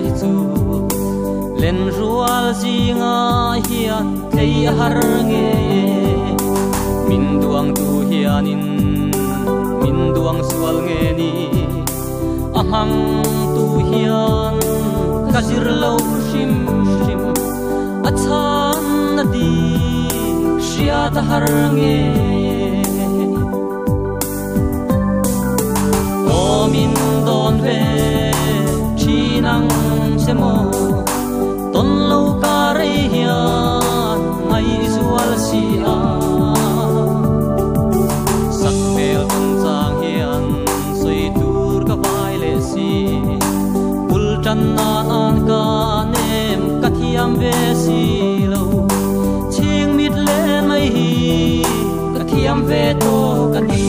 hi chu len rual zinga hian thei har nge min duang tu hianin min duang sual nge ni ahang tu hian kasir lo shim shim achan na di shia ta har nge o min don ve chinang semo ton lo ka re hian mai zual si a sak mel ton chang hian soi tur ka vai le si bul tan na an ka nem ka thiam ve si lo ching mit len mai hi ka thiam ve to ka ni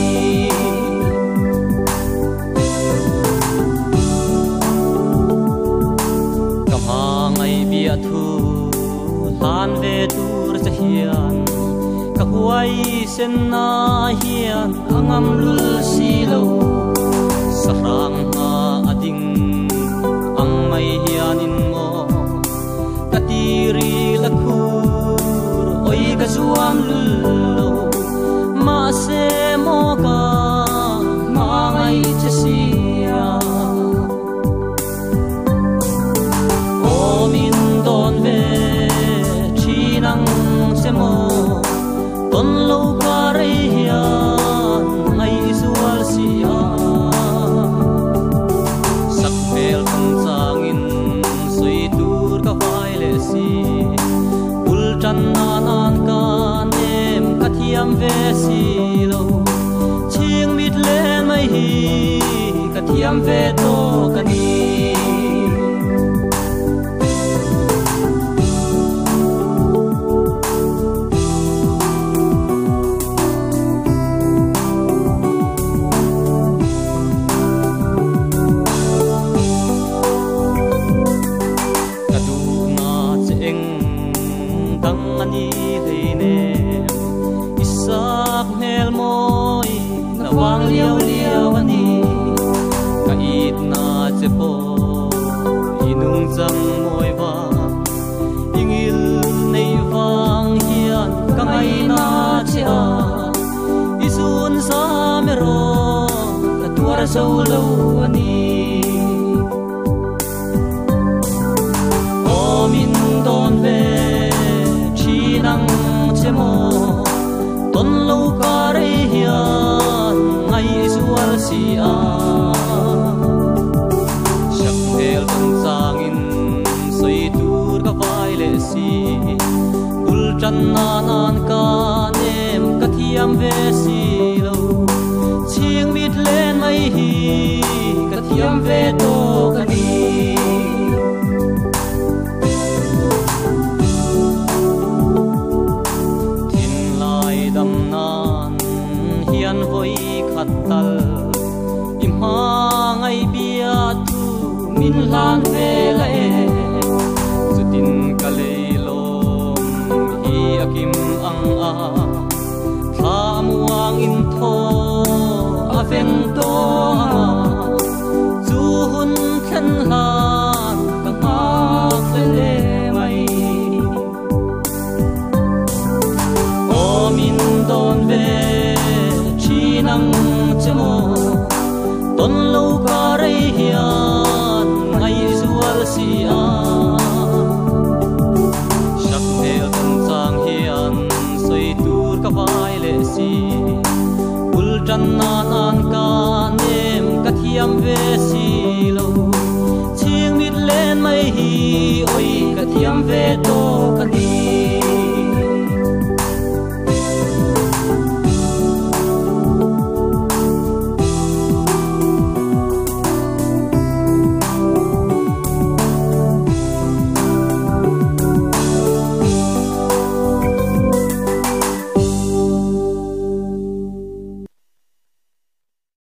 thu lan ve tur cha hian ka huai sen na hian angam lul si lo sarang na ading ang mai hian in mo ka tiri la khur oi ka zuam lul lo ma se mo ka ma ngai cha si don ve chinang semo ton lo ka re hian ai zual si a sak mel kan changin soi tur ka vai le si ul tan nan ka nem ka thiam ve si lo ching mit len mai hi ka thiam ve to ka ni wang liao liao ani ka it na che po inung jang moi wa ingil nei wang hian ka ngai na che a isun sa me ro ka tuar so lo ani o min don ve chinang che mo ton lo ka re hian ai zual si a sak hel kan changin soi tur ka vai le si ul tan nan ka nem ka thiam ve si lo ching mit len mai hi ka thiam ve to ka ni thin lai dam nan hian voi tal im hangai bia tu min lan ve la e chutin ka leilom hi akim ang a thamuang in tho aveng to chu hun khan lan ka mak le mai o min don ve chinang chemo ton lo ka re hian ai zual si a sak mel kan chang hian soi tur ka vai le si ul tan nan ka nem ka thiam ve si lo ching mit len mai hi oi ka thiam ve to